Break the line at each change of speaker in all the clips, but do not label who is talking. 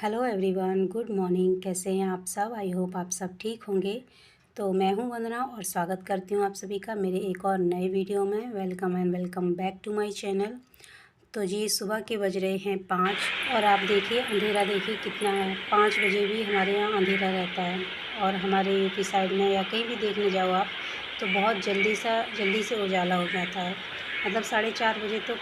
Hello everyone, good morning. कैसे हैं आप सब? आई होप आप सब ठीक होंगे। तो मैं हूं वंदना और स्वागत करती हूं आप सभी का मेरे एक और नए वीडियो में। Welcome and welcome back to my channel. तो जी सुबह के बज रहे हैं 5 और आप देखिए अंधेरा देखिए कितना है। 5 बजे भी हमारे यहाँ अंधेरा रहता है और हमारे यूपी साइड में या कहीं भी देखने जाओ आप तो बहुत जल्दी से उजाला हो जाता है। मतलब 4:30 बजे तो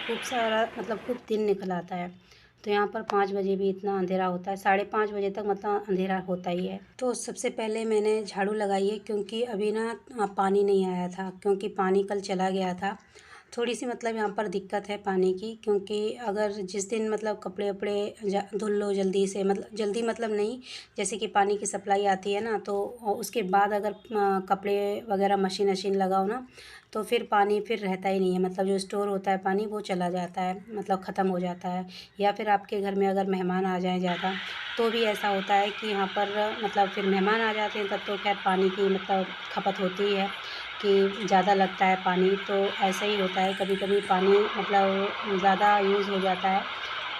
खूब दिन निकल आता है। तो यहाँ पर 5 बजे भी इतना अंधेरा होता है, 5:30 बजे तक मतलब अंधेरा होता ही है। तो सबसे पहले मैंने झाड़ू लगाई है क्योंकि अभी ना पानी नहीं आया था, क्योंकि पानी कल चला गया था। थोड़ी सी मतलब यहाँ पर दिक्कत है पानी की, क्योंकि अगर जिस दिन मतलब कपड़े वपड़े धुल लो जल्दी से, मतलब जल्दी मतलब नहीं, जैसे कि पानी की सप्लाई आती है ना तो उसके बाद अगर कपड़े वगैरह मशीन वशीन लगाओ ना तो फिर पानी फिर रहता ही नहीं है। मतलब जो स्टोर होता है पानी वो चला जाता है, मतलब ख़त्म हो जाता है। या फिर आपके घर में अगर मेहमान आ जाएँ ज़्यादा तो भी ऐसा होता है कि यहाँ पर मतलब फिर मेहमान आ जाते हैं तब तो खैर पानी की मतलब खपत होती है कि ज़्यादा लगता है पानी। तो ऐसा ही होता है, कभी कभी पानी मतलब ज़्यादा यूज़ हो जाता है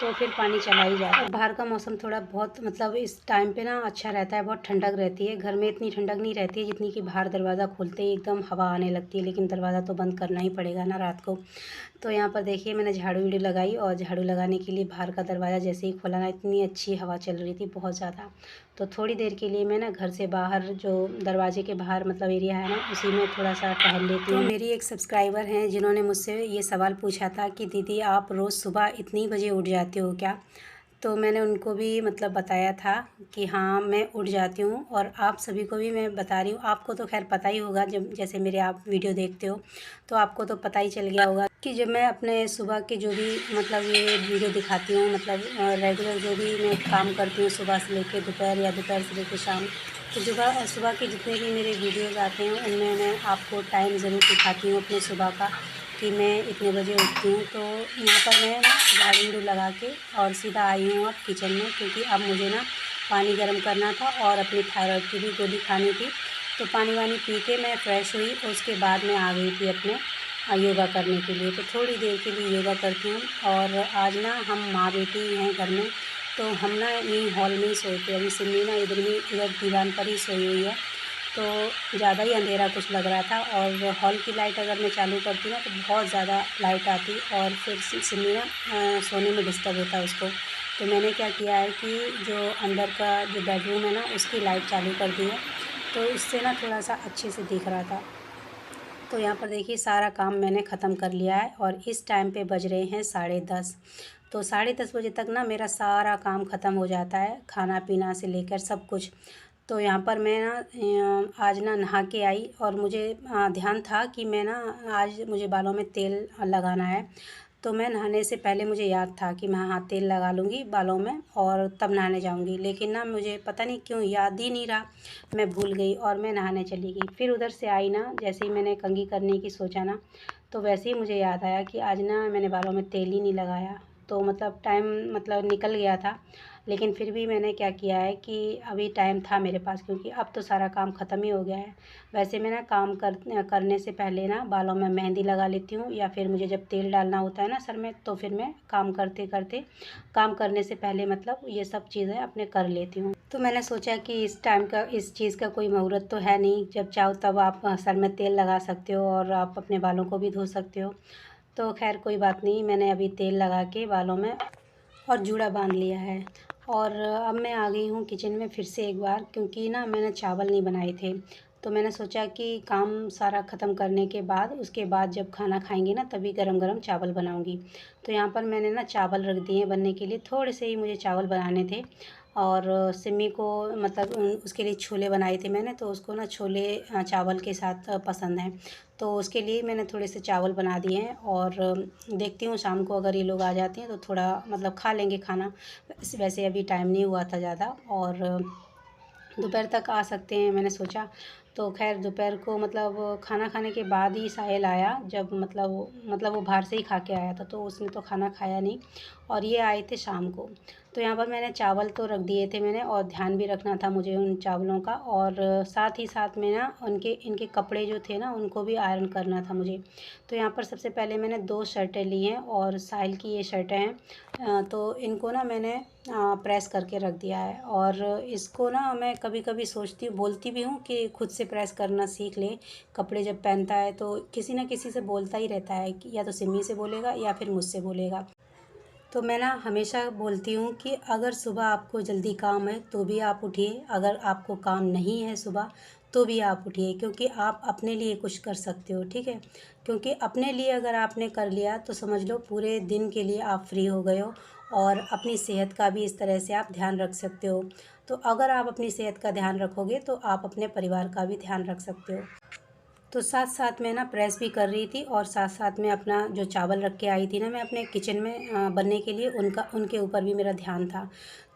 तो फिर पानी चला ही जाता है। और बाहर का मौसम थोड़ा बहुत मतलब इस टाइम पे ना अच्छा रहता है, बहुत ठंडक रहती है। घर में इतनी ठंडक नहीं रहती है जितनी कि बाहर दरवाज़ा खोलते ही एकदम हवा आने लगती है, लेकिन दरवाज़ा तो बंद करना ही पड़ेगा ना रात को। तो यहाँ पर देखिए मैंने झाड़ू वाड़ू लगाई और झाड़ू लगाने के लिए बाहर का दरवाज़ा जैसे ही खोला ना इतनी अच्छी हवा चल रही थी, बहुत ज़्यादा। तो थोड़ी देर के लिए मैं ना घर से बाहर जो दरवाजे के बाहर मतलब एरिया है ना उसी में थोड़ा सा टहल लेती हूँ। तो मेरी एक सब्सक्राइबर हैं जिन्होंने मुझसे ये सवाल पूछा था कि दीदी आप रोज़ सुबह इतनी बजे उठ जाते हो क्या? तो मैंने उनको भी मतलब बताया था कि हाँ मैं उठ जाती हूँ, और आप सभी को भी मैं बता रही हूँ। आपको तो खैर पता ही होगा, जब जैसे मेरे आप वीडियो देखते हो तो आपको तो पता ही चल गया होगा कि जब मैं अपने सुबह के जो भी मतलब ये वीडियो दिखाती हूँ, मतलब रेगुलर जो भी मैं काम करती हूँ सुबह से लेकर दोपहर या दोपहर से लेकर शाम, तो सुबह सुबह के जितने भी मेरे वीडियोज़ आते हैं उनमें मैं आपको टाइम ज़रूर दिखाती हूँ अपने सुबह का कि मैं इतने बजे उठती हूँ। तो यहाँ पर मैं ना झाड़ू वाड़ू लगा के और सीधा आई हूँ अब किचन में, क्योंकि अब मुझे ना पानी गर्म करना था और अपनी थायराइड की भी गोली खानी थी। तो पानी वानी पी के मैं फ़्रेश हुई और उसके बाद मैं आ गई थी अपने योगा करने के लिए। तो थोड़ी देर के लिए योगा करती हूँ। और आज ना हम माँ बेटी हैं घर में, तो हम ना यहीं हॉल में ही सोते हैं। अभी सिमी ना इधर दीवान पर ही सोई हुई है, तो ज़्यादा ही अंधेरा कुछ लग रहा था। और हॉल की लाइट अगर मैं चालू करती ना तो बहुत ज़्यादा लाइट आती और फिर सिमी ना सोने में डिस्टर्ब होता है उसको। तो मैंने क्या किया है कि जो अंदर का जो बेडरूम है ना उसकी लाइट चालू कर दी है, तो उससे ना थोड़ा सा अच्छे से दिख रहा था। तो यहाँ पर देखिए सारा काम मैंने ख़त्म कर लिया है और इस टाइम पे बज रहे हैं 10:30। तो 10:30 बजे तक ना मेरा सारा काम ख़त्म हो जाता है, खाना पीना से लेकर सब कुछ। तो यहाँ पर मैं ना आज ना नहा के आई और मुझे ध्यान था कि मैं ना आज मुझे बालों में तेल लगाना है। तो मैं नहाने से पहले मुझे याद था कि मैं हाँ तेल लगा लूँगी बालों में और तब नहाने जाऊँगी, लेकिन ना मुझे पता नहीं क्यों याद ही नहीं रहा। मैं भूल गई और मैं नहाने चली गई। फिर उधर से आई ना, जैसे ही मैंने कंघी करने की सोचा ना तो वैसे ही मुझे याद आया कि आज ना मैंने बालों में तेल ही नहीं लगाया। तो मतलब टाइम मतलब निकल गया था, लेकिन फिर भी मैंने क्या किया है कि अभी टाइम था मेरे पास, क्योंकि अब तो सारा काम ख़त्म ही हो गया है। वैसे मैं ना काम करने से पहले ना बालों में मेहंदी लगा लेती हूँ, या फिर मुझे जब तेल डालना होता है ना सर में तो फिर मैं काम करते करते काम करने से पहले मतलब ये सब चीज़ें अपने कर लेती हूँ। तो मैंने सोचा कि इस चीज़ का कोई मुहूर्त तो है नहीं, जब चाहो तब आप सर में तेल लगा सकते हो और आप अपने बालों को भी धो सकते हो। तो खैर कोई बात नहीं, मैंने अभी तेल लगा के बालों में और जूड़ा बांध लिया है। और अब मैं आ गई हूँ किचन में फिर से एक बार, क्योंकि ना मैंने चावल नहीं बनाए थे। तो मैंने सोचा कि काम सारा ख़त्म करने के बाद उसके बाद जब खाना खाएंगे ना तभी गरम गरम चावल बनाऊंगी। तो यहाँ पर मैंने ना चावल रख दिए बनने के लिए, थोड़े से ही मुझे चावल बनाने थे। और सिमी को मतलब उसके लिए छोले बनाए थे मैंने, तो उसको ना छोले चावल के साथ पसंद हैं। तो उसके लिए मैंने थोड़े से चावल बना दिए हैं और देखती हूँ शाम को अगर ये लोग आ जाते हैं तो थोड़ा मतलब खा लेंगे खाना। वैसे अभी टाइम नहीं हुआ था ज़्यादा और दोपहर तक आ सकते हैं मैंने सोचा। तो खैर दोपहर को मतलब खाना खाने के बाद ही साहिल आया, जब मतलब वो बाहर से ही खा के आया था तो उसने तो खाना खाया नहीं, और ये आए थे शाम को। तो यहाँ पर मैंने चावल तो रख दिए थे मैंने, और ध्यान भी रखना था मुझे उन चावलों का, और साथ ही साथ में ना उनके इनके कपड़े जो थे ना उनको भी आयरन करना था मुझे। तो यहाँ पर सबसे पहले मैंने 2 शर्टें ली हैं और साहिल की ये शर्टें हैं। तो इनको ना मैंने प्रेस करके रख दिया है। और इसको ना मैं कभी कभी बोलती भी हूँ कि खुद से प्रेस करना सीख ले। कपड़े जब पहनता है तो किसी न किसी से बोलता ही रहता है कि या तो सिमी से बोलेगा या फिर मुझसे बोलेगा। तो मैं ना हमेशा बोलती हूँ कि अगर सुबह आपको जल्दी काम है तो भी आप उठिए, अगर आपको काम नहीं है सुबह तो भी आप उठिए, क्योंकि आप अपने लिए कुछ कर सकते हो, ठीक है। क्योंकि अपने लिए अगर आपने कर लिया तो समझ लो पूरे दिन के लिए आप फ्री हो गए हो, और अपनी सेहत का भी इस तरह से आप ध्यान रख सकते हो। तो अगर आप अपनी सेहत का ध्यान रखोगे तो आप अपने परिवार का भी ध्यान रख सकते हो। तो साथ साथ मैं ना प्रेस भी कर रही थी, और साथ साथ में अपना जो चावल रख के आई थी ना मैं अपने किचन में बनने के लिए, उनके ऊपर भी मेरा ध्यान था।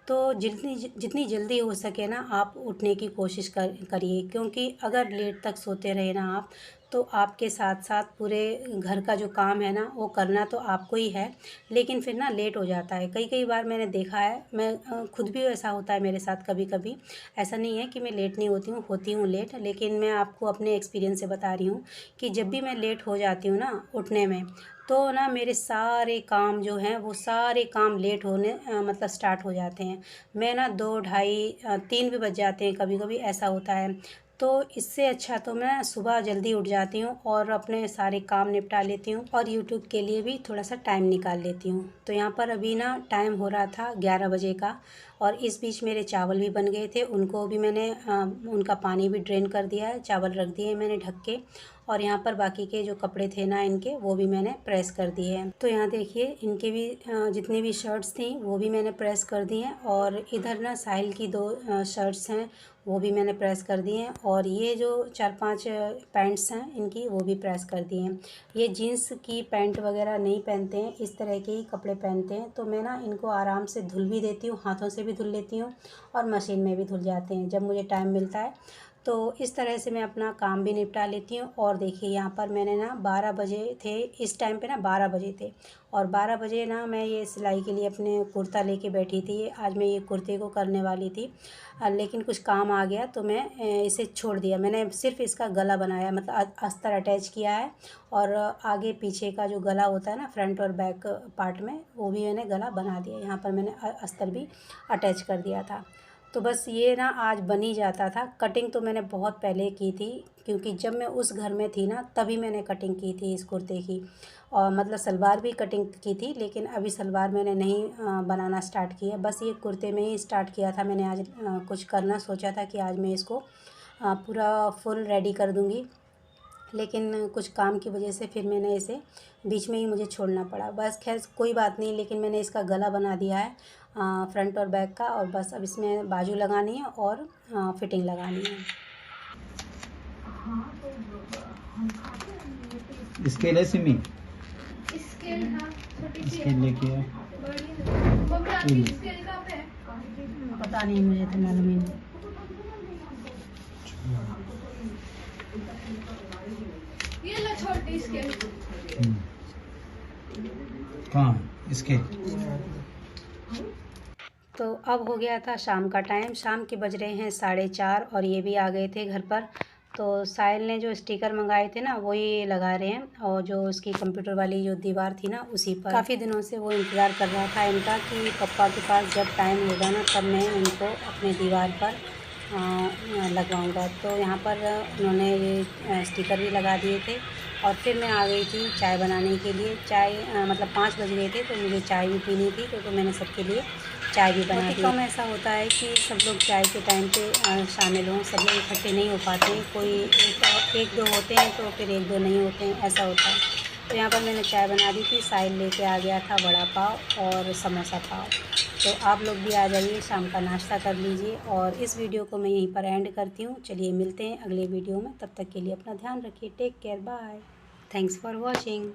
तो जितनी जल्दी हो सके ना आप उठने की कोशिश करिए, क्योंकि अगर लेट तक सोते रहे ना आप, तो आपके साथ साथ पूरे घर का जो काम है ना वो करना तो आपको ही है, लेकिन फिर ना लेट हो जाता है। कई कई बार मैंने देखा है, मैं खुद भी ऐसा होता है मेरे साथ कभी कभी। ऐसा नहीं है कि मैं लेट नहीं होती हूँ लेट, लेकिन मैं आपको अपने एक्सपीरियंस से बता रही हूँ कि जब भी मैं लेट हो जाती हूँ ना उठने में, तो ना मेरे सारे काम जो हैं वो सारे काम लेट होने मतलब स्टार्ट हो जाते हैं। मैं ना 2 ढाई 3 भी बज जाते हैं कभी कभी, ऐसा होता है। तो इससे अच्छा तो मैं सुबह जल्दी उठ जाती हूँ और अपने सारे काम निपटा लेती हूँ, और यूट्यूब के लिए भी थोड़ा सा टाइम निकाल लेती हूँ। तो यहाँ पर अभी ना टाइम हो रहा था 11 बजे का, और इस बीच मेरे चावल भी बन गए थे, उनको भी मैंने उनका पानी भी ड्रेन कर दिया है, चावल रख दिए मैंने ढक के। और यहाँ पर बाकी के जो कपड़े थे ना इनके, वो भी मैंने प्रेस कर दिए हैं। तो यहाँ देखिए इनके भी जितनी भी शर्ट्स थी वो भी मैंने प्रेस कर दी हैं, और इधर ना साहिल की 2 शर्ट्स हैं वो भी मैंने प्रेस कर दिए हैं, और ये जो 4-5 पैंट्स हैं इनकी वो भी प्रेस कर दिए हैं। ये जीन्स की पैंट वगैरह नहीं पहनते हैं, इस तरह के ही कपड़े पहनते हैं। तो मैं ना इनको आराम से धुल भी देती हूँ, हाथों से भी धुल लेती हूँ और मशीन में भी धुल जाते हैं जब मुझे टाइम मिलता है। तो इस तरह से मैं अपना काम भी निपटा लेती हूँ। और देखिए यहाँ पर मैंने ना 12 बजे थे, इस टाइम पे ना 12 बजे थे, और 12 बजे ना मैं ये सिलाई के लिए अपने कुर्ता लेके बैठी थी। आज मैं ये कुर्ते को करने वाली थी, लेकिन कुछ काम आ गया तो मैं इसे छोड़ दिया। मैंने सिर्फ इसका गला बनाया, मतलब अस्तर अटैच किया है, और आगे पीछे का जो गला होता है ना फ्रंट और बैक पार्ट में, वो भी मैंने गला बना दिया। यहाँ पर मैंने अस्तर भी अटैच कर दिया था। तो बस ये ना आज बन ही जाता था। कटिंग तो मैंने बहुत पहले की थी, क्योंकि जब मैं उस घर में थी ना तभी मैंने कटिंग की थी इस कुर्ते की, और मतलब सलवार भी कटिंग की थी, लेकिन अभी सलवार मैंने नहीं बनाना स्टार्ट किया। बस ये कुर्ते में ही स्टार्ट किया था मैंने। आज कुछ करना सोचा था कि आज मैं इसको पूरा फुल रेडी कर दूँगी, लेकिन कुछ काम की वजह से फिर मैंने इसे बीच में ही मुझे छोड़ना पड़ा। बस खैर कोई बात नहीं, लेकिन मैंने इसका गला बना दिया है फ्रंट और बैक का, और बस अब इसमें बाजू लगानी है और फिटिंग लगानी है।
स्केल है सिमी,
स्केल हाँ छोटी सी
स्केल लेके आ।
बड़ी स्केल कहाँ पे है?
पता नहीं, मुझे तो मालूम ही नहीं।
ये लो छोटी स्केल।
कहाँ स्केल?
तो अब हो गया था शाम का टाइम, शाम के बज रहे हैं 4:30, और ये भी आ गए थे घर पर। तो साहिल ने जो स्टिकर मंगाए थे ना वो ये लगा रहे हैं, और जो उसकी कंप्यूटर वाली जो दीवार थी ना उसी पर। काफ़ी दिनों से वो इंतज़ार कर रहा था इनका कि पापा के पास जब टाइम होगा ना तब मैं इनको अपने दीवार पर लगवाऊंगा। तो यहाँ पर उन्होंने ये स्टिकर भी लगा दिए थे, और फिर मैं आ गई थी चाय बनाने के लिए। चाय मतलब 5 बज गए थे, तो मुझे चाय भी पीनी थी, तो मैंने सबके लिए चाय भी बना दी। कम ऐसा होता है कि सब लोग चाय के टाइम पे शामिल हों, सब लोग इकट्ठे नहीं हो पाते हैं, कोई एक दो होते हैं तो फिर एक दो नहीं होते हैं, ऐसा होता है। तो यहाँ पर मैंने चाय बना दी थी, साहिल लेके आ गया था वड़ा पाव और समोसा पाव। तो आप लोग भी आ जाइए, शाम का नाश्ता कर लीजिए। और इस वीडियो को मैं यहीं पर एंड करती हूँ। चलिए मिलते हैं अगले वीडियो में, तब तक के लिए अपना ध्यान रखिए। Take care, bye, thanks for watching.